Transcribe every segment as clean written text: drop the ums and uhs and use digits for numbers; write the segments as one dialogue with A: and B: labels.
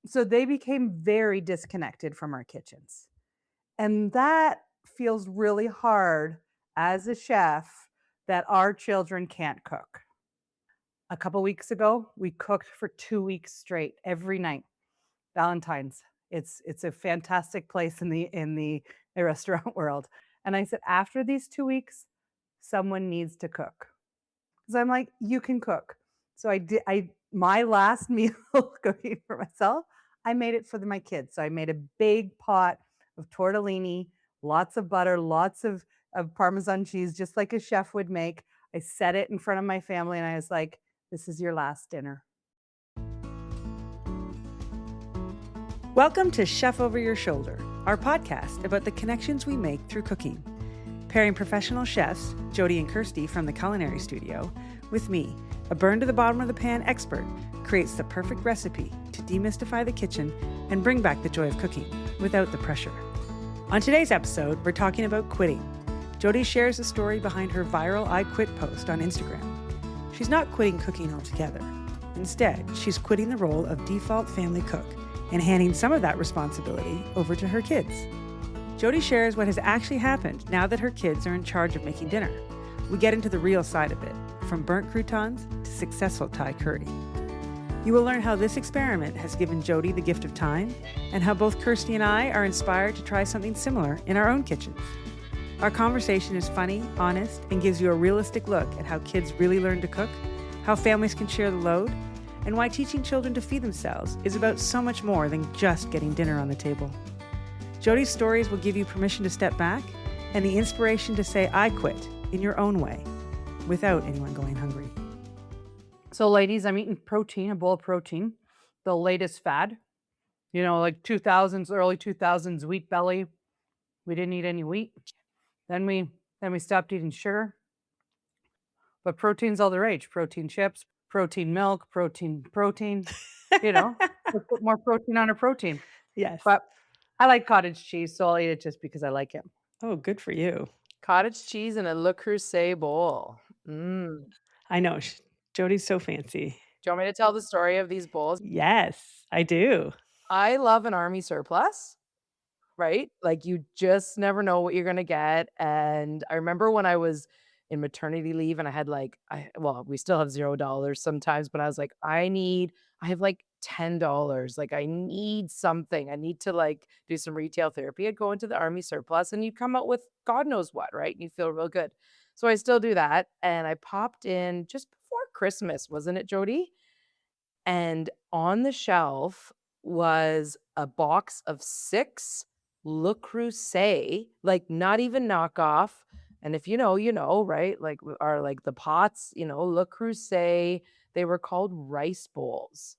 A: So they became very disconnected from our kitchens. And that feels really hard as a chef that our children can't cook. A couple weeks ago, we cooked for 2 weeks straight every night. Valentine's. It's a fantastic place in the restaurant world. And I said, after these 2 weeks, someone needs to cook. Because I'm like, you can cook. So I did. I my last meal cooking for myself, I made it for my kids. So I made a big pot of tortellini, lots of butter, lots of Parmesan cheese, just like a chef would make. I set it in front of my family and I was like, this is your last dinner.
B: Welcome to Chef Over Your Shoulder, our podcast about the connections we make through cooking. Pairing professional chefs, Jody and Kirstie from the Culinary Studio, with me, a burn to the bottom of the pan expert, creates the perfect recipe to demystify the kitchen and bring back the joy of cooking without the pressure. On today's episode, we're talking about quitting. Jody shares the story behind her viral I Quit post on Instagram. She's not quitting cooking altogether. Instead, she's quitting the role of default family cook and handing some of that responsibility over to her kids. Jody shares what has actually happened now that her kids are in charge of making dinner. We get into the real side of it, from burnt croutons to successful Thai curry. You will learn how this experiment has given Jody the gift of time and how both Kirstie and I are inspired to try something similar in our own kitchens. Our conversation is funny, honest, and gives you a realistic look at how kids really learn to cook, how families can share the load, and why teaching children to feed themselves is about so much more than just getting dinner on the table. Jody's stories will give you permission to step back and the inspiration to say I quit in your own way without anyone going hungry.
A: So, ladies, I'm eating protein, a bowl of protein, the latest fad. You know, like 2000s, early 2000s wheat belly. We didn't eat any wheat. Then we stopped eating sugar. But protein's all the rage. Protein chips, protein milk, protein. Let's put more protein on a protein.
B: Yes.
A: But I like cottage cheese, so I'll eat it just because I like it.
B: Oh, good for you.
C: Cottage cheese in a Le Creuset bowl. Do
B: I know. Jody's so fancy.
C: you want me to tell the story of these bowls?
B: Yes, I do.
C: I love an army surplus, right? Like you just never know what you're gonna get. And I remember when I was in maternity leave and I had we still have $0 sometimes, but I was like, I have like $10. Like I need something. I need to like do some retail therapy. I'd go into the army surplus and you come out with God knows what, right? And you feel real good. So I still do that. And I popped in just before Christmas, wasn't it, Jody? And on the shelf was a box of 6 Le Creuset, like not even knockoff. And if you know, you know, right? Like are like the pots, Le Creuset, they were called rice bowls.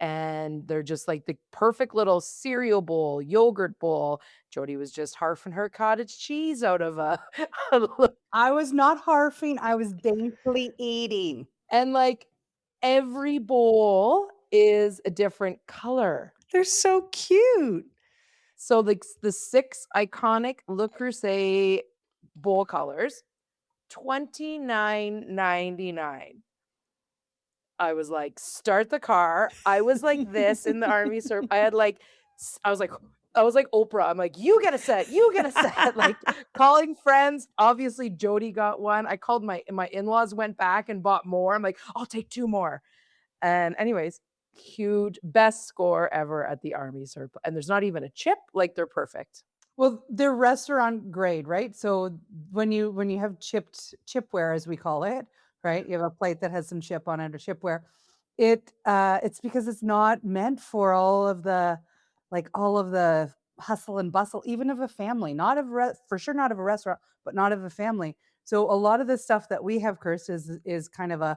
C: And they're just like the perfect little cereal bowl, yogurt bowl. Jody was just harfing her cottage cheese out of
A: I was not harfing, I was daintily eating.
C: and like every bowl is a different color.
B: They're so cute.
C: So the 6 iconic Le Creuset bowl colors, $29.99. I was like, start the car. I was like this in the army I was like Oprah. I'm like, you get a set, like calling friends. Obviously, Jody got one. I called my in-laws, went back and bought more. I'm like, I'll take 2 more. And anyways, huge best score ever at the army surplus. And there's not even a chip, like they're perfect.
A: Well, they're restaurant grade, right? So when you have chipware, as we call it, right? You have a plate that has some chip on it or chipware. It's because it's not meant for all of the hustle and bustle, even of a family, not of for sure not of a restaurant, but not of a family. So a lot of the stuff that we have, Cursed, is kind of I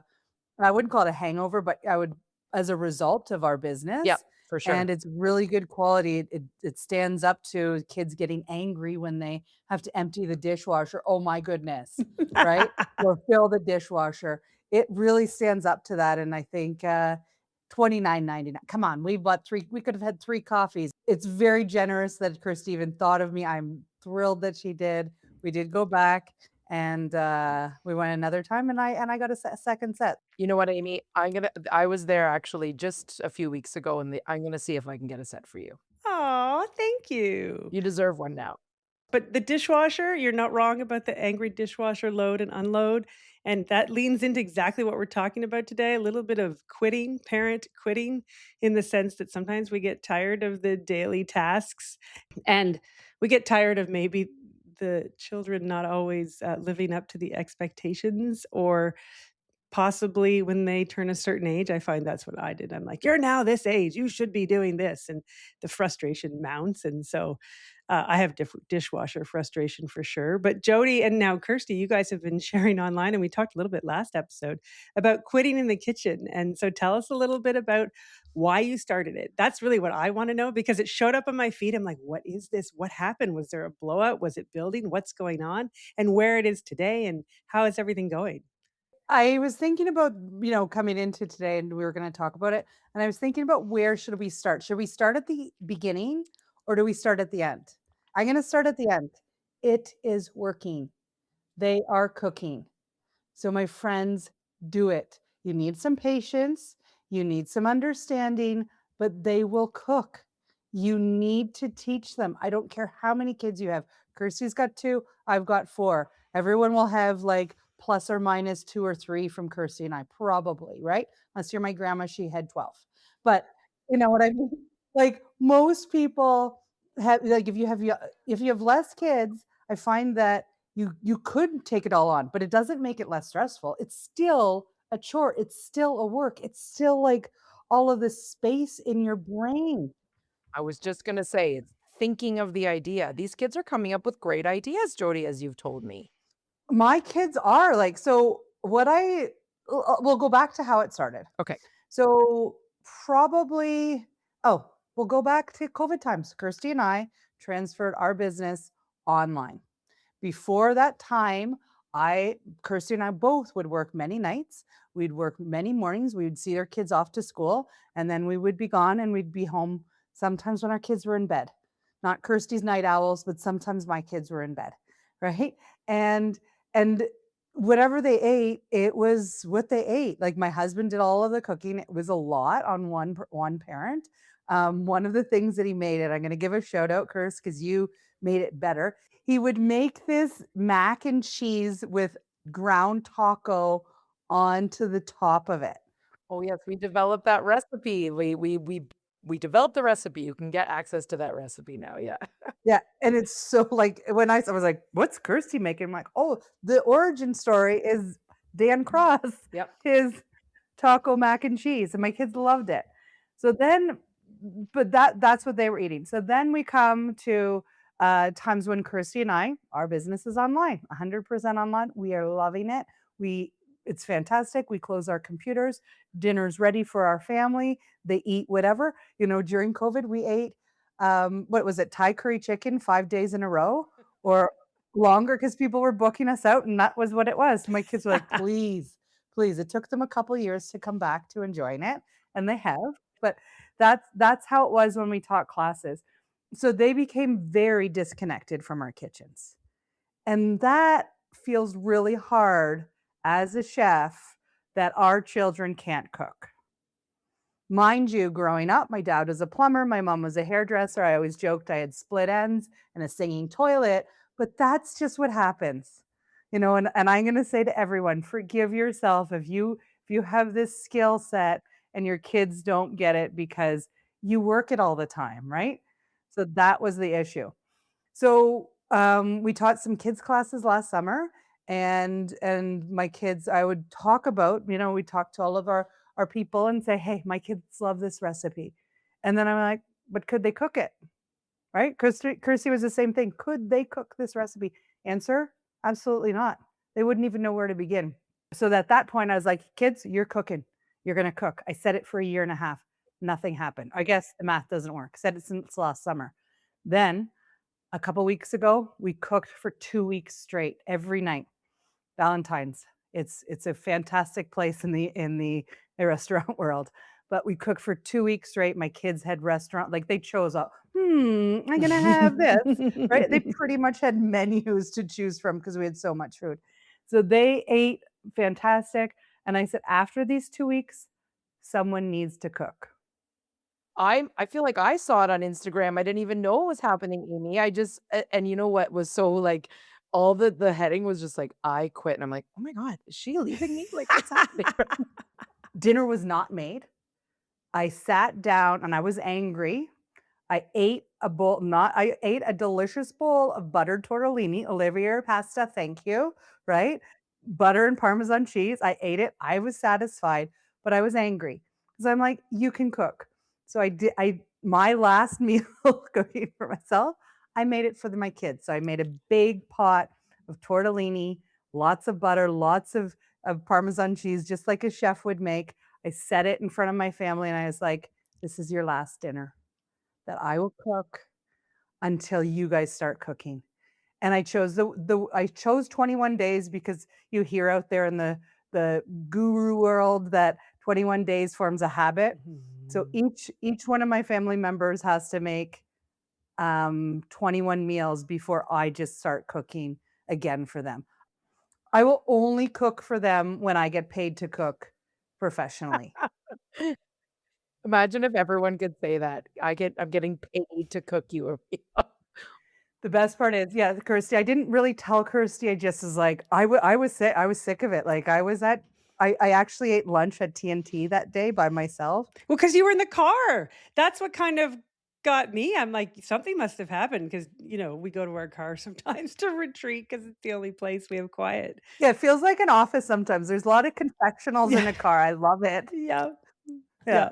A: wouldn't call it a hangover, but I would, as a result of our business.
C: Yeah, for sure.
A: And it's really good quality. It stands up to kids getting angry when they have to empty the dishwasher. Oh my goodness, right? Or fill the dishwasher. It really stands up to that. And I think $29.99. Come on, we bought 3. We could have had 3 coffees. It's very generous that Kirstie even thought of me. I'm thrilled that she did. We did go back and we went another time, and I got a second set.
C: You know what, Amy? I was there actually just a few weeks ago, and I'm gonna see if I can get a set for you.
B: Oh, thank you.
C: You deserve one now.
B: But the dishwasher, you're not wrong about the angry dishwasher load and unload, and that leans into exactly what we're talking about today, a little bit of quitting, parent quitting, in the sense that sometimes we get tired of the daily tasks, and we get tired of maybe the children not always, living up to the expectations, or possibly when they turn a certain age. I find that's what I did. I'm like, "You're now this age, you should be doing this," and the frustration mounts, and so, I have dishwasher frustration for sure. But Jody and now Kirsty, you guys have been sharing online, and we talked a little bit last episode about quitting in the kitchen, and so tell us a little bit about why you started it. That's really what I wanna know because it showed up on my feed. I'm like, "What is this? What happened? Was there a blowout? Was it building? What's going on?" And where it is today, and how is everything going?
A: I was thinking about, coming into today and we were going to talk about it. And I was thinking about where should we start? Should we start at the beginning or do we start at the end? I'm going to start at the end. It is working. They are cooking. So, my friends, do it. You need some patience, you need some understanding, but they will cook. You need to teach them. I don't care how many kids you have. Kirsty's got two, I've got four. Everyone will have like plus or minus two or three from Kirsty and I, probably, right? Unless you're my grandma, she had 12. But you know what I mean? Like most people have, like if you have less kids, I find that you could take it all on, but it doesn't make it less stressful. It's still a chore. It's still a work. It's still like all of this space in your brain.
C: I was just gonna say, it's thinking of the idea. These kids are coming up with great ideas, Jody, as you've told me.
A: My kids are like, so what we'll go back to how it started.
C: Okay.
A: So probably, oh, we'll go back to COVID times. Kirsty and I transferred our business online. Before that time, Kirsty and I both would work many nights. We'd work many mornings. We would see our kids off to school, and then we would be gone and we'd be home sometimes when our kids were in bed. Not Kirsty's night owls, but sometimes my kids were in bed, right? And and whatever they ate, it was what they ate. Like my husband did all of the cooking. It was a lot on one parent. One of the things that he made, and I'm going to give a shout out, Kirst, because you made it better. He would make this mac and cheese with ground taco onto the top of it.
C: Oh, yes, we developed that recipe. We developed the recipe. You can get access to that recipe now, yeah.
A: Yeah, and it's so like when I was like, "What's Kirsty making?" I'm like, "Oh, the origin story is Dan Cross,
C: Yep.
A: his taco mac and cheese," and my kids loved it. So then, but that's what they were eating. So then we come to times when Kirsty and I, our business is online, 100% online. We are loving it. It's fantastic. We close our computers. Dinner's ready for our family. They eat whatever. During COVID, we ate what was it, Thai curry chicken 5 days in a row or longer because people were booking us out, and that was what it was. My kids were like, please, please. It took them a couple years to come back to enjoying it, and they have. But that's how it was when we taught classes. So they became very disconnected from our kitchens. And that feels really hard as a chef that our children can't cook. Mind you, growing up, my dad was a plumber, my mom was a hairdresser. I always joked I had split ends and a singing toilet, but that's just what happens. And I'm going to say to everyone, forgive yourself if you have this skill set and your kids don't get it because you work it all the time, right? So that was the issue. So, we taught some kids classes last summer, and my kids, I would talk about, we talk to all of our people and say, "Hey, my kids love this recipe." And then I'm like, "But could they cook it?" Right? Kirsty was the same thing. Could they cook this recipe? Answer: absolutely not. They wouldn't even know where to begin. So at that point, I was like, "Kids, you're cooking. You're gonna cook." I said it for a year and a half. Nothing happened. I guess the math doesn't work. Said it since last summer. Then a couple weeks ago, we cooked for 2 weeks straight every night. Valentine's. It's a fantastic place in the restaurant world. but we cooked for 2 weeks straight. My kids had restaurant like, they chose I'm gonna have this, right? They pretty much had menus to choose from because we had so much food. So they ate fantastic, and I said, "After these 2 weeks, someone needs to cook."
C: I feel like I saw it on Instagram. I didn't even know it was happening, Amy. I just and you know what was so like all the heading was just like I quit and I'm like, "Oh my god, is she leaving me? Like what's happening?"
A: Dinner was not made. I sat down and I was angry. I ate a delicious bowl of buttered tortellini, Olivier pasta, thank you, right? Butter and Parmesan cheese. I ate it. I was satisfied, but I was angry because I'm like, you can cook. So my last meal cooking for myself, I made it for my kids. So I made a big pot of tortellini, lots of butter, lots of Parmesan cheese, just like a chef would make. I set it in front of my family and I was like, this is your last dinner that I will cook until you guys start cooking. And I chose 21 days because you hear out there in the guru world that 21 days forms a habit. So each one of my family members has to make 21 meals before I just start cooking again for them. I will only cook for them when I get paid to cook professionally.
C: Imagine if everyone could say that. I'm getting paid to cook you a meal.
A: The best part is, yeah, Kirstie, I didn't really tell Kirstie, I just was like, I was sick of it, like, I actually ate lunch at TNT that day by myself.
B: Well, because you were in the car. That's what kind of got me. I'm like, something must have happened because, we go to our car sometimes to retreat because it's the only place we have quiet.
A: Yeah, it feels like an office sometimes, there's a lot of confectionals in
B: Yeah.
A: a car, I love it.
B: Yeah.
A: Yeah.
B: Yeah.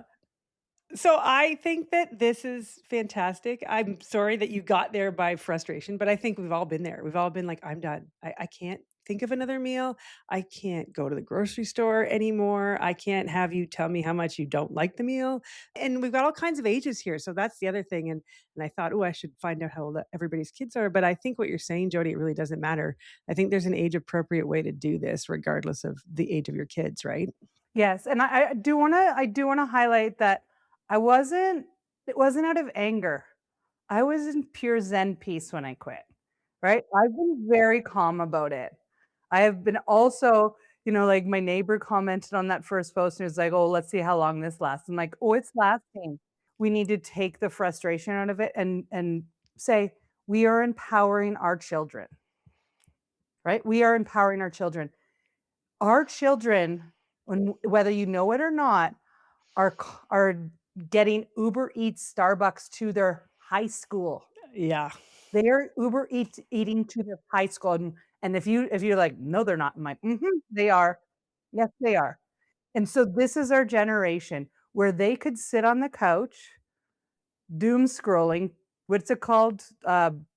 B: So I think that this is fantastic. I'm sorry that you got there by frustration, but I think we've all been there. We've all been like, I'm done. I can't think of another meal. I can't go to the grocery store anymore. I can't have you tell me how much you don't like the meal. And we've got all kinds of ages here. So that's the other thing. And I thought, oh, I should find out how old everybody's kids are. But I think what you're saying, Jody, it really doesn't matter. I think there's an age appropriate way to do this, regardless of the age of your kids, right?
A: Yes, and I do wanna highlight that I wasn't it wasn't out of anger. I was in pure Zen peace when I quit, right? I've been very calm about it. I have been also, like my neighbor commented on that first post and was like, "Oh, let's see how long this lasts." I'm like, "Oh, it's lasting." We need to take the frustration out of it and say, "We are empowering our children." Right? We are empowering our children. Our children, whether you know it or not, are getting Uber Eats, Starbucks to their high school.
B: Yeah.
A: They are eating to their high school, and if you're like, "No, they're not," I'm like, "Mhm, they are. Yes, they are." And so this is our generation where they could sit on the couch, doom scrolling, what's it called?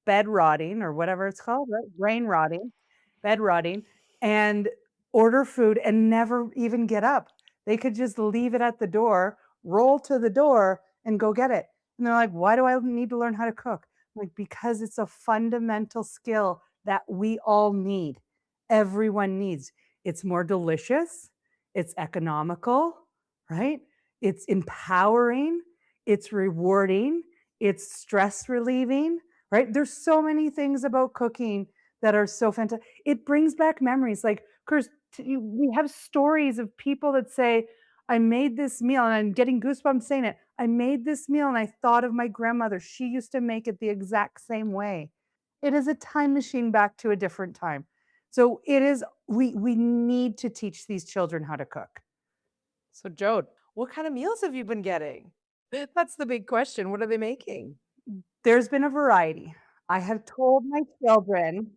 A: Bed rotting or whatever it's called, right? Brain rotting, bed rotting, and order food and never even get up. They could just leave it at the door, roll to the door, and go get it. And they're like, "Why do I need to learn how to cook?" I'm like, "Because it's a fundamental skill that we all need. Everyone needs. It's more delicious, it's economical, right? It's empowering, it's rewarding, it's stress relieving, right? There's so many things about cooking that are so fantastic. It brings back memories. Like, Chris, we have stories of people that say, I made this meal, and I'm getting goosebumps saying it. I made this meal and I thought of my grandmother. She used to make it the exact same way. It is a time machine back to a different time. So we need to teach these children how to cook.
C: So Jode, what kind of meals have you been getting? That's the big question. What are they making?
A: There's been a variety. I have told my children,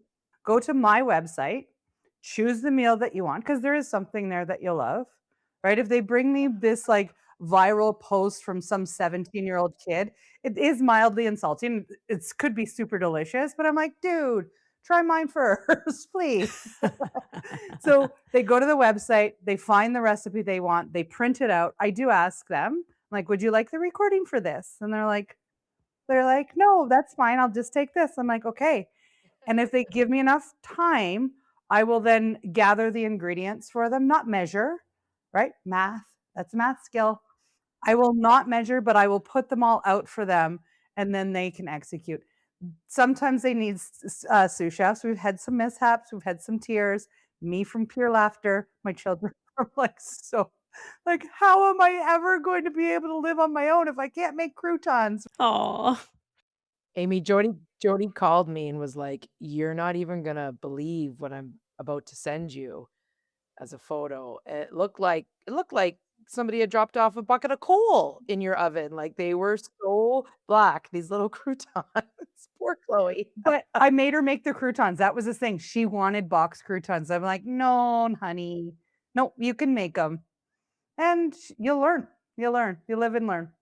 A: go to my website, choose the meal that you want, because there is something there that you'll love, right? If they bring me this like viral post from some 17-year-old kid, it is mildly insulting. It could be super delicious, but I'm like, dude, try mine first, please. So they go to the website, they find the recipe they want, they print it out. I do ask them, like, would you like the recording for this? And they're like, "No, that's fine. I'll just take this." I'm like, "Okay." And if they give me enough time, I will then gather the ingredients for them, not measure, right? Math, that's a math skill. I will not measure, but I will put them all out for them, and then they can execute. Sometimes they need sous chefs. We've had some mishaps, we've had some tears, me from pure laughter, my children are like, so like, "How am I ever going to be able to live on my own if I can't make croutons?"
B: Aw.
C: Amy, Jody called me and was like, "You're not even gonna believe what I'm about to send you as a photo." It looked like somebody had dropped off a bucket of coal in your oven. Like they were so black, these little croutons. Poor Chloe.
A: But I made her make the croutons, that was the thing, she wanted box croutons. I'm like, "No, honey. Nope, you can make them, and you'll learn. You'll learn. You live and learn."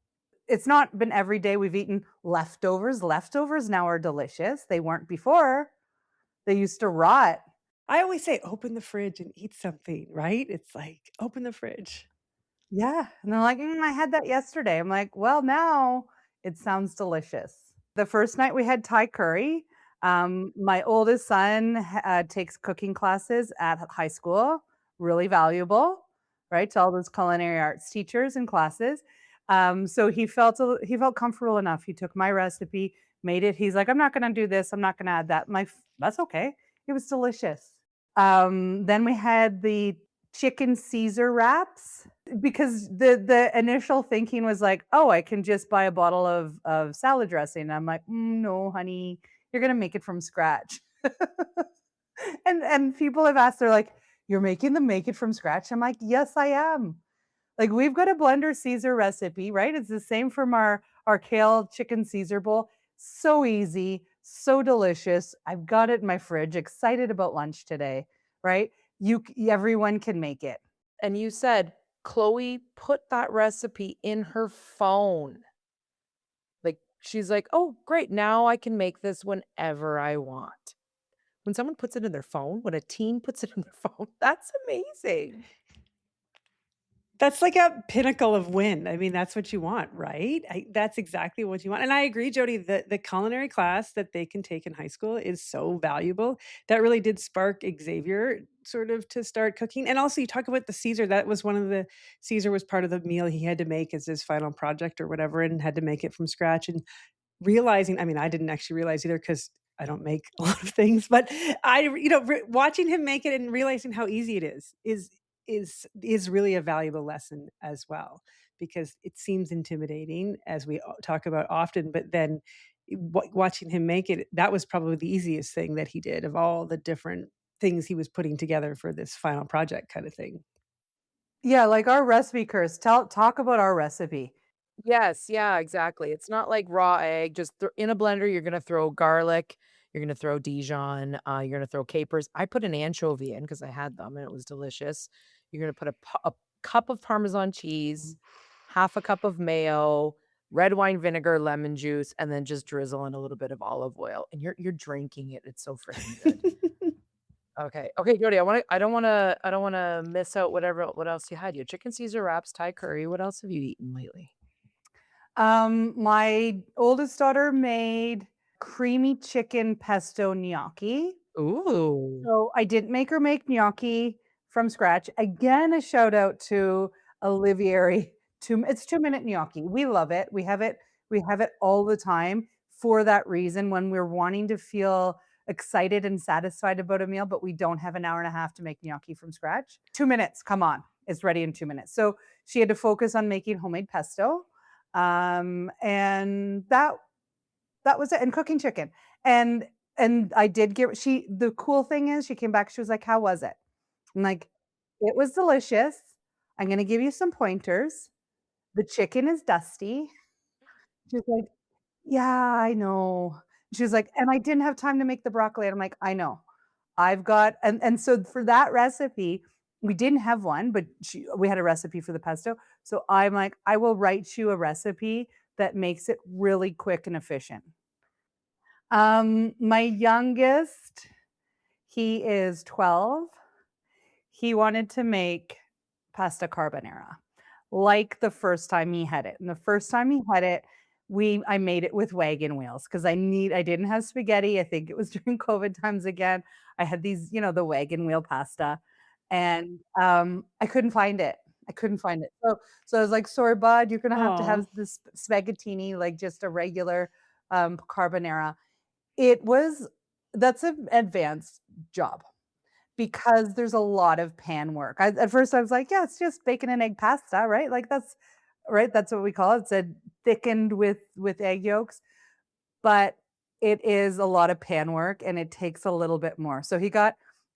A: It's not been every day we've eaten leftovers. Leftovers now are delicious. They weren't before. They used to rot.
B: I always say, "Open the fridge and eat something," right? It's like, "Open the fridge."
A: Yeah, and they're like, I had that yesterday." I'm like, "Well, now it sounds delicious." The first night we had Thai curry. My oldest son takes cooking classes at high school, really valuable, right, to all those culinary arts teachers and classes. So he felt comfortable enough. He took my recipe, made it. He's like, "I'm not gonna do this. I'm not gonna add that." That's okay. It was delicious. Then we had the chicken Caesar wraps because the initial thinking was like, "Oh, I can just buy a bottle of salad dressing." And I'm like, No, honey, you're gonna make it from scratch." And people have asked, they're like, "You're making them make it from scratch?" I'm like, "Yes, I am." Like, we've got a blender Caesar recipe, right? It's the same from our kale chicken Caesar bowl. So easy, so delicious. I've got it in my fridge, excited about lunch today, right? Everyone can make it.
C: And you said Chloe put that recipe in her phone. Like she's like, "Oh, great. Now I can make this whenever I want." When someone puts it in their phone, when a teen puts it in their phone, that's amazing.
B: That's like a pinnacle of win. I mean, that's what you want, right? That's exactly what you want. And I agree, Jody, the culinary class that they can take in high school is so valuable. That really did spark Xavier sort of to start cooking. And also, you talk about the Caesar. That was one of the Caesar was part of the meal he had to make as his final project or whatever, and had to make it from scratch. And realizing, I mean, I didn't actually realize either because I don't make a lot of things, but watching him make it and realizing how easy it is really a valuable lesson as well, because it seems intimidating as we talk about often, but then watching him make it, that was probably the easiest thing that he did of all the different things he was putting together for this final project kind of thing.
A: Yeah, like our recipe, Curse. Talk about our recipe.
C: Yes, yeah, exactly. It's not like raw egg, just in a blender, you're gonna throw garlic, you're gonna throw Dijon, you're gonna throw capers. I put an anchovy in because I had them and it was delicious. You're gonna put a cup of Parmesan cheese, half a cup of mayo, red wine vinegar, lemon juice, and then just drizzle in a little bit of olive oil, and you're drinking it. It's so freaking good. Okay. Okay, Jody, I don't wanna miss out what else you had. You had chicken Caesar wraps, Thai curry. What else have you eaten lately?
A: My oldest daughter made creamy chicken pesto gnocchi.
C: Ooh.
A: So I didn't make her make gnocchi from scratch. Again, a shout out to Olivieri. It's 2-minute gnocchi. We love it. We have it all the time for that reason when we're wanting to feel excited and satisfied about a meal, but we don't have an hour and a half to make gnocchi from scratch. 2 minutes, come on. It's ready in 2 minutes. So she had to focus on making homemade pesto. And that was it, and cooking chicken. And I did give she the cool thing is she came back, she was like, "How was it?" I'm like, "It was delicious. I'm gonna give you some pointers. The chicken is dusty." She's like, "Yeah, I know." She was like, "And I didn't have time to make the broccoli." And I'm like, "I know. I've got." And so for that recipe, we didn't have one, but we had a recipe for the pesto. So I'm like, "I will write you a recipe that makes it really quick and efficient." My youngest, he is 12. He wanted to make pasta carbonara, like the first time he had it. And the first time he had it, I made it with wagon wheels because I didn't have spaghetti. I think it was during COVID times again. I had these, the wagon wheel pasta, and I couldn't find it. I couldn't find it. So I was like, "Sorry, bud, you're gonna have to
B: Oh.
A: have this spaghettini, like just a regular carbonara." It was That's an advanced job because there's a lot of pan work. At first I was like, "Yeah, it's just bacon and egg pasta, right?" Like that's right, that's what we call it. It's a thickened with egg yolks, but it is a lot of pan work and it takes a little bit more. So he got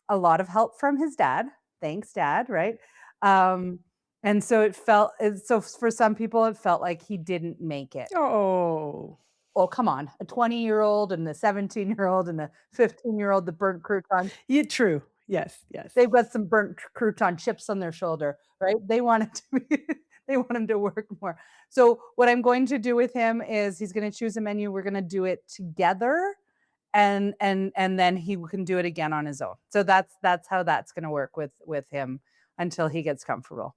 A: a lot of help from his dad. Thanks, dad, right? Um, and so so for some people it felt like he didn't make it.
B: Oh.
A: Well, come on, a 20-year-old and the 17-year-old and the 15-year-old, the burnt croutons,
B: Yeah, true. Yes, yes.
A: they've got some burnt crouton chips on their shoulder, right? They want it to be they want him to work more. So what I'm going to do with him is he's gonna choose a menu, we're gonna do it together, and then he can do it again on his own. So that's how that's gonna work with him until he gets comfortable.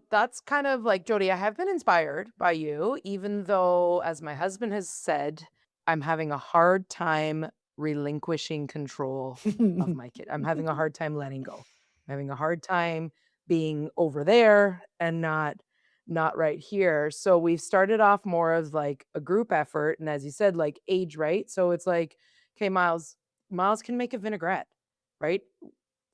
C: That's kind of like Jody, I have been inspired by you, even though, as my husband has said, I'm having a hard time relinquishing control of my kid. I'm having a hard time letting go. I'm having a hard time being over there and not right here. So we've started off more of like a group effort. And as you said, like age, right? So it's like, okay, Miles can make a vinaigrette, right?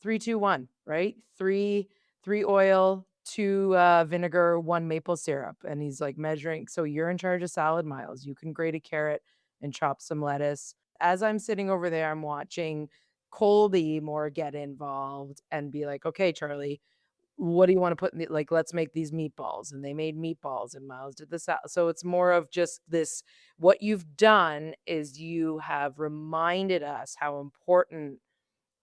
C: 3, 2, 1, right? Three oil, 2 vinegar, 1 maple syrup. And he's like measuring. So you're in charge of salad, Miles. You can grate a carrot and chop some lettuce. As I'm sitting over there, I'm watching Colby more get involved and be like, okay, Charlie, what do you want to put in like, let's make these meatballs. And they made meatballs and Miles did the salad. So it's more of just this. What you've done is you have reminded us how important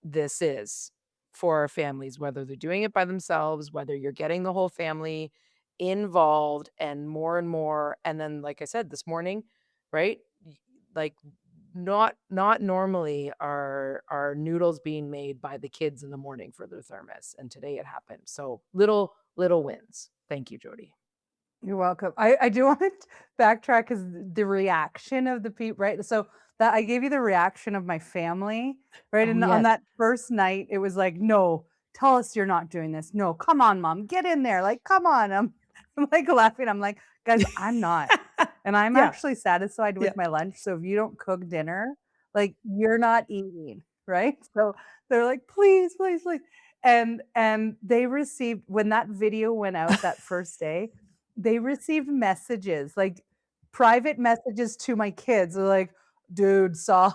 C: this is for our families, whether they're doing it by themselves, whether you're getting the whole family involved and more. And then, like I said this morning, right? Like not normally are noodles being made by the kids in the morning for their thermos. And today it happened. So little wins. Thank you, Jody.
A: You're welcome. I do want to backtrack because the reaction of the people, right? So that I gave you the reaction of my family, right?
C: Oh
A: And on
C: yes.
A: that first night, it was like, no, tell us you're not doing this. No, come on, mom, get in there. Like, come on. I'm like laughing. I'm like, guys, I'm not. And I'm
B: Yeah,
A: actually satisfied
B: yeah.
A: with my lunch. So if you don't cook dinner, like you're not eating, right? So they're like, please, please, please. And they received when that video went out that first day, they received messages, like private messages to my kids. They're like, "Dude, saw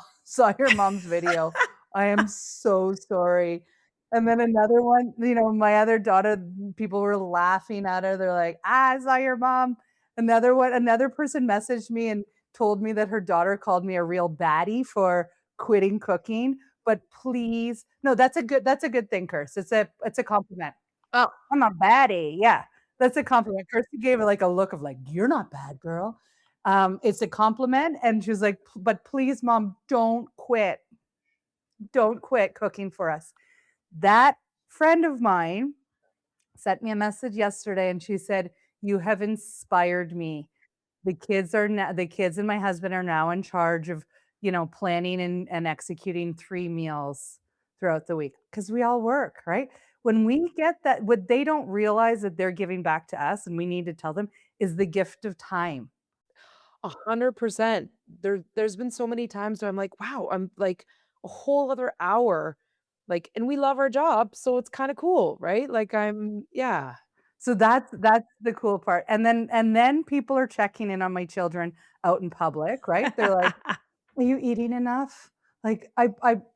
A: your mom's video. I am so sorry." And then another one, my other daughter, people were laughing at her. They're like, "I saw your mom." Another person messaged me and told me that her daughter called me a real baddie for quitting cooking. But please, no, that's a good thing, Curse. It's a compliment.
C: Oh,
A: I'm a baddie. Yeah, that's a compliment. Kirsty gave her like a look of like, "You're not bad, girl." It's a compliment, and she was like, "But please, mom, don't quit. Don't quit cooking for us." That friend of mine sent me a message yesterday, and she said, "You have inspired me. The kids and my husband are now in charge of, planning and executing 3 meals throughout the week because we all work, right? When we get that, what they don't realize that they're giving back to us, and we need to tell them, is the gift of time.
C: 100%. There's been so many times where I'm like, wow, I'm like a whole other hour. Like, and we love our job, so it's kind of cool, right? Like yeah.
A: So that's the cool part. And then people are checking in on my children out in public, right? They're like, "Are you eating enough? Like, I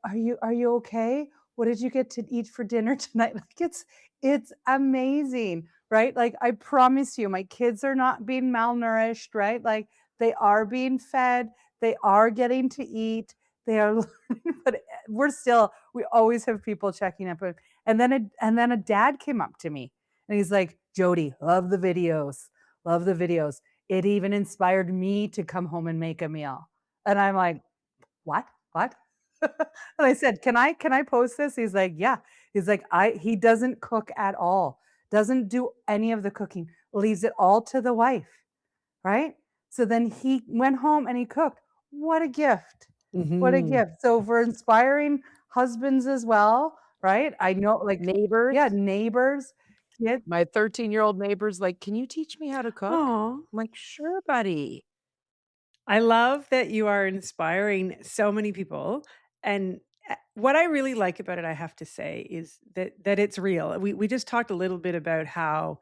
A: are you okay? What did you get to eat for dinner tonight?" Like, it's amazing, right? Like, I promise you, my kids are not being malnourished, right? Like, they are being fed, they are getting to eat, they are learning, but we always have people checking up. And then a dad came up to me and he's like, "Jody, love the videos, love the videos. It even inspired me to come home and make a meal." And I'm like, "What? What?" And I said, "Can I post this?" He's like, "Yeah." He's like, he doesn't cook at all, doesn't do any of the cooking, leaves it all to the wife, right? So then he went home and he cooked. What a gift. What a
B: Mhm.
A: gift. So for inspiring husbands as well, right? I know, like,
C: Neighbors.
A: yeah, neighbors. kids.
C: My 13-year-old neighbor's like, "Can you teach me how to cook?"
B: Oh,
C: I'm like, "Sure, buddy."
B: I love that you are inspiring so many people. And what I really like about it, I have to say, is that it's real. We just talked a little bit about how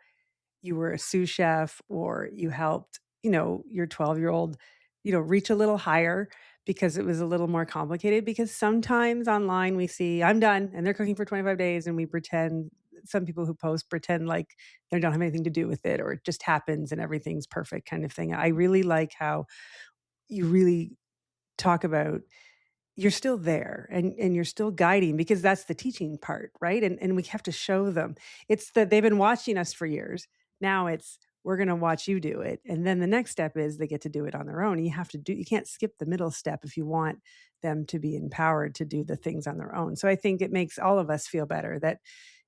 B: you were a sous chef or you helped, your 12-year-old, reach a little higher because it was a little more complicated. Because sometimes online we see, I'm done, and they're cooking for 25 days, and we pretend, some people who post pretend like they don't have anything to do with it or it just happens and everything's perfect kind of thing. I really like how you really talk about you're still there and you're still guiding because that's the teaching part, right? And we have to show them. It's that they've been watching us for years. Now it's we're going to watch you do it. And then the next step is they get to do it on their own. And you can't skip the middle step if you want them to be empowered to do the things on their own. So I think it makes all of us feel better that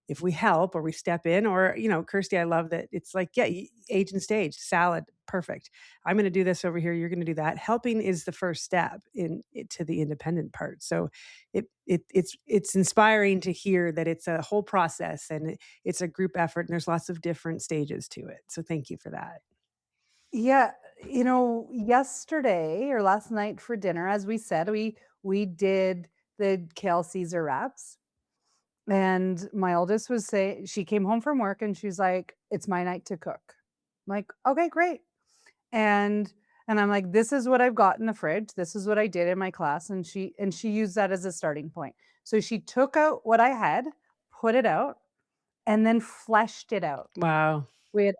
B: if we help or we step in or, Kirsty, I love that it's like, yeah, age and stage, salad, perfect. I'm going to do this over here. You're going to do that. Helping is the first step to the independent part. So it's inspiring to hear that it's a whole process and it's a group effort and there's lots of different stages to it. So thank you for that.
A: Yeah, yesterday or last night for dinner, as we said, we did the kale Caesar wraps. And my oldest was say she came home from work and she's like, "It's my night to cook." I'm like, "Okay, great." And and I'm like, "This is what I've got in the fridge. This is what I did in my class." And she used that as a starting point. So she took out what I had, put it out, and then fleshed it out.
B: Wow.
A: We had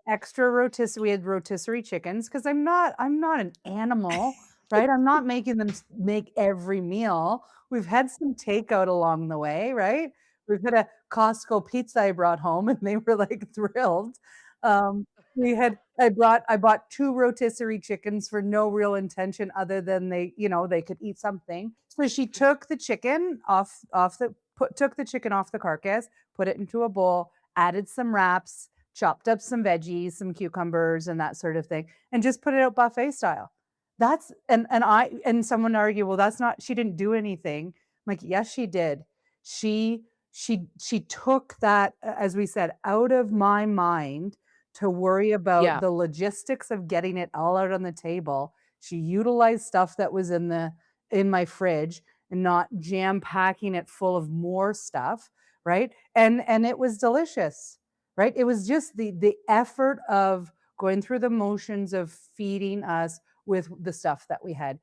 A: rotisserie chickens because 'cause I'm not an animal, right? I'm not making them make every meal. We've had some takeout along the way, right? We've had a Costco pizza I brought home, and they were, like, thrilled. We had I bought 2 rotisserie chickens for no real intention other than they could eat something. So she took the chicken off the put took the chicken off the carcass, put it into a bowl, added some wraps, chopped up some veggies, some cucumbers and that sort of thing, and just put it out buffet style. That's and someone argue, "Well, that's not she didn't do anything." I'm like, "Yes, she did." She took that, as we said, out of my mind to worry about
C: Yeah.
A: the logistics of getting it all out on the table. She utilized stuff that was in my fridge and not jam packing it full of more stuff, right? And it was delicious. Right? It was just the effort of going through the motions of feeding us with the stuff that we had.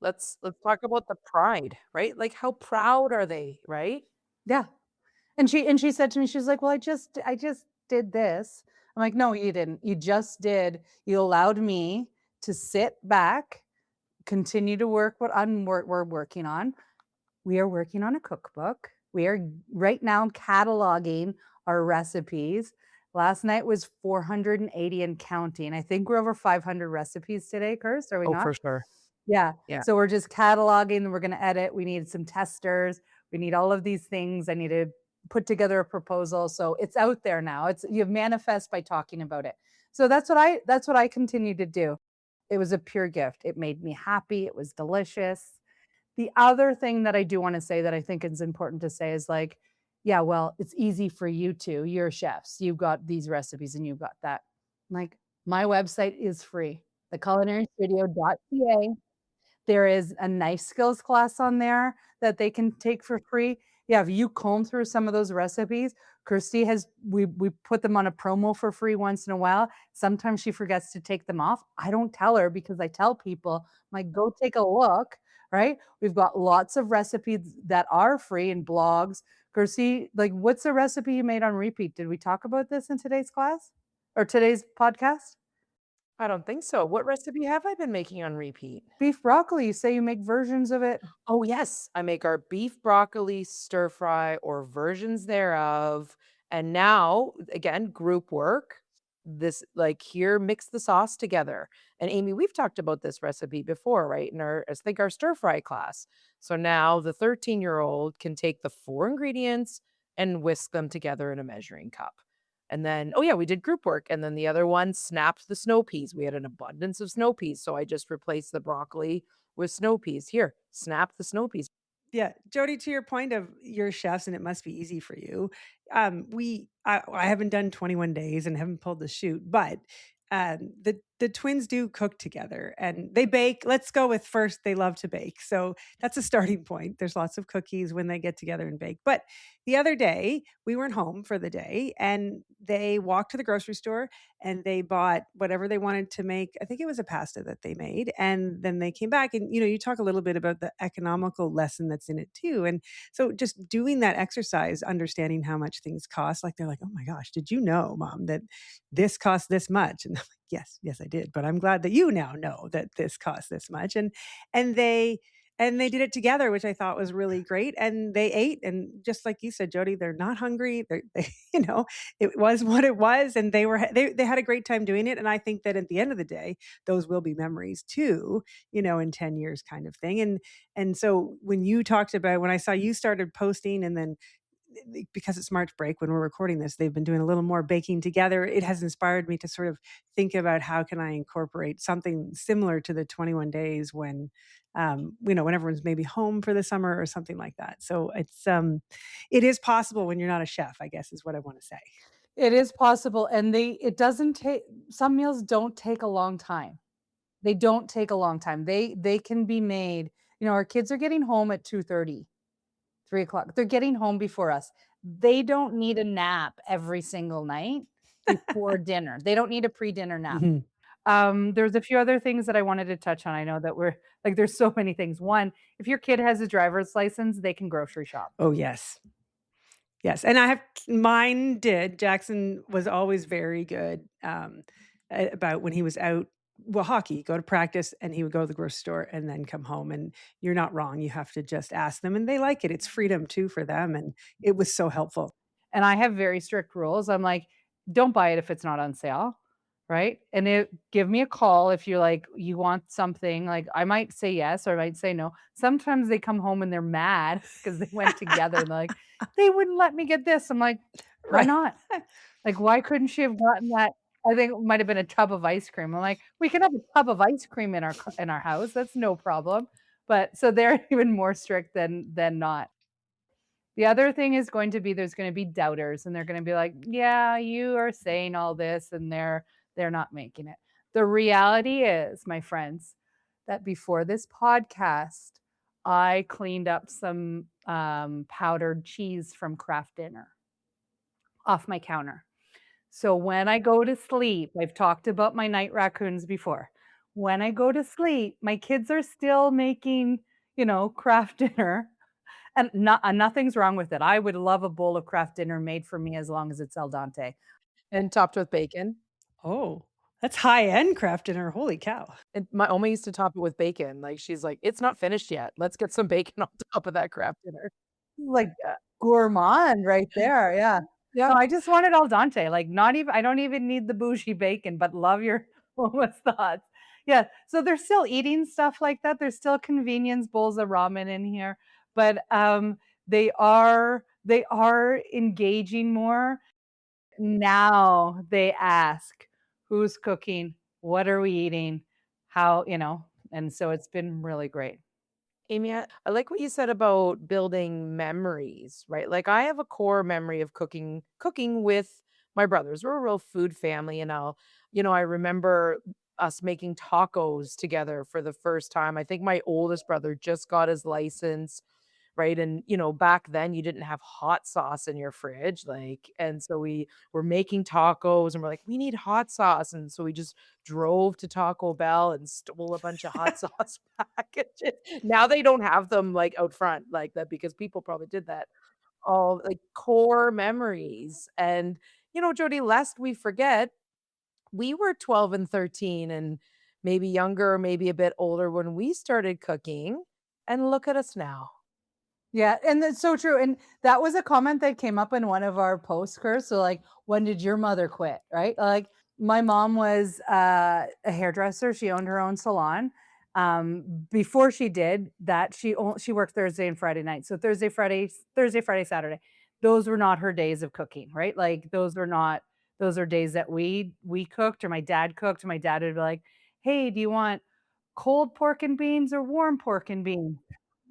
C: Let's talk about the pride, right? Like, how proud are they, right?
A: Yeah. And she said to me, she's like, "Well, I just did this." I'm like, "No, you didn't. You just did. You allowed me to sit back, continue to work what we're working on. We are working on a cookbook. We are right now cataloging our recipes. Last night was 480 and counting. I think we're over 500 recipes today, Kirst, are we
C: Oh,
A: not?
C: for sure.
A: Yeah.
C: Yeah.
A: So we're just cataloging and we're going to edit. We need some testers. We need all of these things. I need to put together a proposal. So it's out there now. It's you manifest by talking about it. So that's what I continue to do. It was a pure gift. It made me happy. It was delicious. The other thing that I do wanna say that I think is important to say is like, yeah, well, it's easy for you too. You're chefs. You've got these recipes and you've got that. Like, my website is free, theculinarystudio.ca. There is a knife skills class on there that they can take for free. Yeah, if you comb through some of those recipes, Kirsty has we put them on a promo for free once in a while. Sometimes she forgets to take them off. I don't tell her because I tell people, I'm like, "Go take a look," right? We've got lots of recipes that are free and blogs. Kirsty, like, what's the recipe you made on repeat? Did we talk about this in today's class or today's podcast?
C: I don't think so. What recipe have I been making on repeat?
A: Beef broccoli, you say you make versions of it.
C: Oh, yes. I make our beef broccoli stir fry or versions thereof. And now, again, group work. This, like, here, mix the sauce together. And Amy, we've talked about this recipe before, right? In our, I think, our stir fry class. So now the 13-year-old can take the 4 ingredients and whisk them together in a measuring cup. And then, oh, yeah, we did group work. And then the other one snapped the snow peas. We had an abundance of snow peas. So I just replaced the broccoli with snow peas. Here, snap the snow peas.
B: Yeah, Jody, to your point of your chefs, and it must be easy for you. I haven't done 21 days and haven't pulled the shoot, but the twins do cook together and they bake. Let's go with first, they love to bake, so that's a starting point. There's lots of cookies when they get together and bake. But the other day we weren't home for the day, and they walked to the grocery store and they bought whatever they wanted to make. I think it was a pasta that they made. And then they came back and, you talk a little bit about the economical lesson that's in it too. And so just doing that exercise, understanding how much things cost, like they're like, oh my gosh, did you know, mom, that this costs this much? And I'm like, yes, yes, I did. But I'm glad that you now know that this costs this much. And they did it together, which I thought was really great. And they ate, and just like you said, Jody, they're not hungry. They, it was what it was, and they had a great time doing it. And I think that at the end of the day, those will be memories too, in 10 years kind of thing. And so when you talked about, when I saw you started posting, and then because it's March break when we're recording this, they've been doing a little more baking together. It has inspired me to sort of think about how can I incorporate something similar to the 21 days when, when everyone's maybe home for the summer or something like that. So it is possible when you're not a chef, I guess is what I want to say.
A: It is possible, and it doesn't take some meals don't take a long time. They don't take a long time. They can be made. Our kids are getting home at 2:30, 3 o'clock. They're getting home before us. They don't need a nap every single night before dinner. They don't need a pre-dinner nap.
B: Mhm.
A: There's a few other things that I wanted to touch on. I know that we're like, there's so many things. One, if your kid has a driver's license, they can grocery shop.
B: Oh, yes. Yes, and mine did. Jackson was always very good, about when he was out, well, hockey, go to practice, and he would go to the grocery store and then come home, and you're not wrong, you have to just ask them, and they like it. It's freedom too for them, and it was so helpful.
A: And I have very strict rules. I'm like, don't buy it if it's not on sale, right? And give me a call if you're like, you want something. Like, I might say yes or I might say no. Sometimes they come home and they're mad because they went together and they're like, they wouldn't let me get this. I'm like, why
B: Right.
A: not? Like, why couldn't she have gotten that? I think it might have been a tub of ice cream. I'm like, we can have a tub of ice cream in our house. That's no problem. But so they're even more strict than not. The other thing is going to be there's gonna be doubters, and they're gonna be like, "Yeah, you are saying all this," and they're not making it. The reality is, my friends, that before this podcast, I cleaned up some, powdered cheese from Kraft Dinner off my counter. So when I go to sleep, I've talked about my night raccoons before. When I go to sleep, my kids are still making, Kraft Dinner, and nothing's wrong with it. I would love a bowl of Kraft Dinner made for me as long as it's al dente.
C: And topped with bacon.
B: Oh, that's high-end craft dinner, holy cow.
C: And my Oma used to top it with bacon. Like, she's like, "It's not finished yet. Let's get some bacon on top of that Kraft Dinner."
A: Like, gourmand right there, yeah. No,
C: Yep.
A: I just want it al dente, like, not even I don't even need the bougie bacon, but love your Momo's thoughts. Yeah, so they're still eating stuff like that. There's still convenience bowls of ramen in here, but, they are engaging more. Now they ask, "Who's cooking? What are we eating? How," and so it's been really great.
C: Amy, I like what you said about building memories, right? Like, I have a core memory of cooking with my brothers. We're a real food family, and I remember us making tacos together for the first time. I think my oldest brother just got his license, right? And, back then you didn't have hot sauce in your fridge, like, and so we were making tacos and we're like, we need hot sauce. And so we just drove to Taco Bell and stole a bunch of hot sauce packages. Now they don't have them like out front like that because people probably did that. All like core memories. And, Jody, lest we forget, we were 12 and 13 and maybe younger, maybe a bit older when we started cooking. And look at us now.
A: Yeah, and that's so true, and that was a comment that came up in one of our posts, Chris. So, like, when did your mother quit, right? Like, my mom was, a hairdresser, she owned her own salon. Before she did that, she worked Thursday and Friday nights. So Thursday, Friday, Saturday. Those were not her days of cooking, right? Like, those are days that we cooked or my dad cooked. My dad would be like, "Hey, do you want cold pork and beans or warm pork and beans?"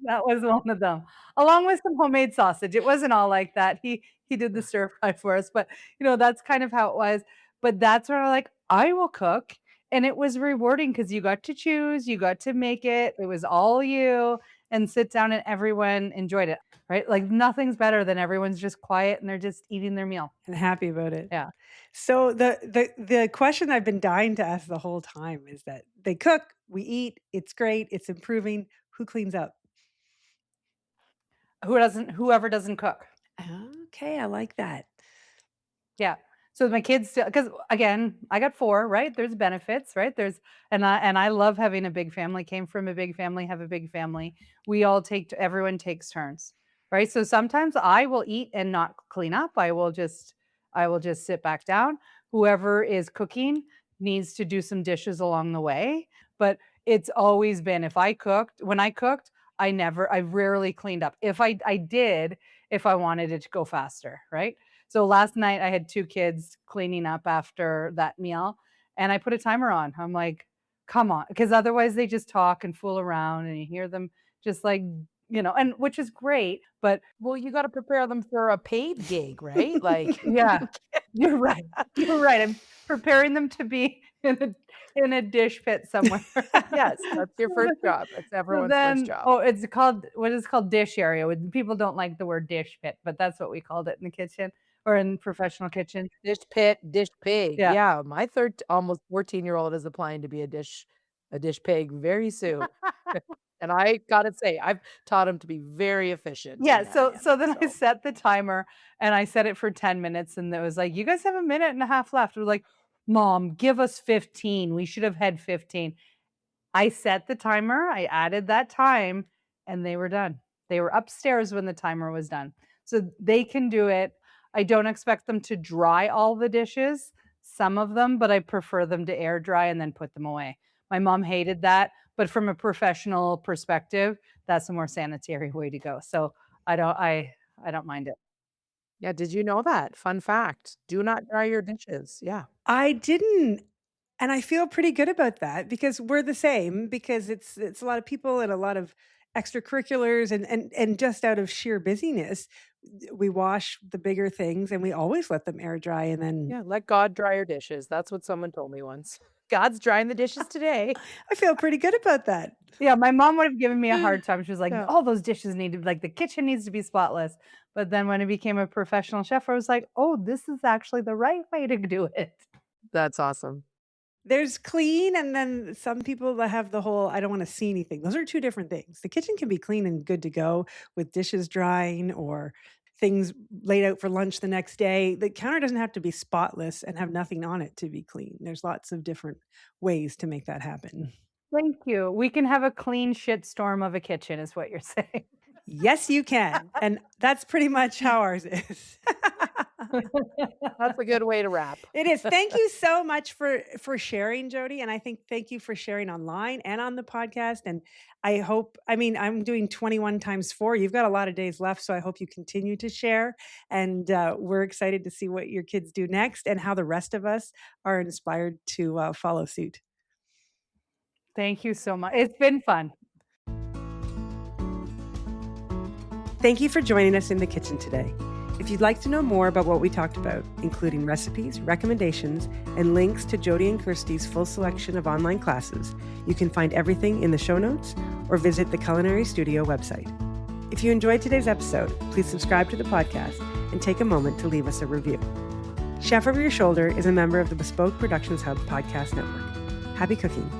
A: That was one of them, along with some homemade sausage. It wasn't all like that. He did the stir fry for us, but, that's kind of how it was. But that's where I'm like, "I will cook," and it was rewarding because you got to choose, you got to make it, it was all you, and sit down and everyone enjoyed it, right? Like, nothing's better than everyone's just quiet and they're just eating their meal.
B: And happy about it.
A: Yeah.
B: So the question I've been dying to ask the whole time is that they cook, we eat, it's great, it's improving. Who cleans up?
A: Whoever doesn't cook.
B: Okay, I like that.
A: Yeah. So my kids, because again, I got 4, right? There's benefits, right? And I love having a big family, came from a big family, have a big family. Everyone takes turns, right? So sometimes I will eat and not clean up. I will just sit back down. Whoever is cooking needs to do some dishes along the way. But it's always been, when I cooked, I rarely cleaned up. If I did, if I wanted it to go faster, right? So last night I had 2 kids cleaning up after that meal, and I put a timer on. I'm like, "Come on," because otherwise they just talk and fool around and you hear them just like, and which is great, but
C: Well, you gotta prepare them for a paid gig, right? Like,
A: yeah, you're right. You're right. I'm preparing them to be in a dish pit somewhere.
C: yes, that's your first job. That's
A: So
C: everyone's first
A: then,
C: job.
A: what is called dish area. People don't like the word dish pit, but that's what we called it in the kitchen or in professional kitchen.
C: Dish pit, dish pig.
A: Yeah.
C: Yeah, my almost 14-year-old is applying to be a dish pig very soon. And I gotta say, I've taught him to be very efficient in
A: Yeah,
C: that
A: so
C: manner,
A: then I
C: so
A: set the timer and I set it for 10 minutes and it was like, "You guys have a minute and a half left." We're like, "Mom, give us 15. We should have had 15." I set the timer, I added that time, and they were done. They were upstairs when the timer was done. So they can do it. I don't expect them to dry all the dishes, some of them, but I prefer them to air dry and then put them away. My mom hated that, but from a professional perspective, that's a more sanitary way to go. So I don't mind it.
C: yeah, did you know that? Fun fact, do not dry your dishes. Yeah.
B: I didn't, and I feel pretty good about that because we're the same because it's a lot of people and a lot of extracurriculars and just out of sheer busyness, we wash the bigger things and we always let them air dry and then
C: Yeah, let God dry your dishes. That's what someone told me once. God's drying the dishes today.
B: I feel pretty good about that.
A: Yeah, my mom would have given me a hard time. She was like,
C: Yeah.
A: "All those dishes need to like, the kitchen needs to be spotless." But then when I became a professional chef, I was like, "Oh, this is actually the right way to do it."
C: That's awesome.
B: There's clean and then some people that have the whole, I don't wanna see anything. Those are 2 different things. The kitchen can be clean and good to go with dishes drying or things laid out for lunch the next day. The counter doesn't have to be spotless and have nothing on it to be clean. There's lots of different ways to make that happen.
A: Thank you. We can have a clean shit storm of a kitchen is what you're saying.
B: Yes, you can, and that's pretty much how ours is.
C: That's a good way to wrap.
B: It is. Thank you so much for sharing, Jody, and I think thank you for sharing online and on the podcast, and I'm doing 21 times 4. You've got a lot of days left, so I hope you continue to share, and we're excited to see what your kids do next and how the rest of us are inspired to follow suit.
A: Thank you so much. It's been fun.
B: Thank you for joining us in the kitchen today. If you'd like to know more about what we talked about, including recipes, recommendations, and links to Jody and Kirstie's full selection of online classes, you can find everything in the show notes or visit the Culinary Studio website. If you enjoyed today's episode, please subscribe to the podcast and take a moment to leave us a review. Chef Over Your Shoulder is a member of the Bespoke Productions Hub podcast network. Happy cooking.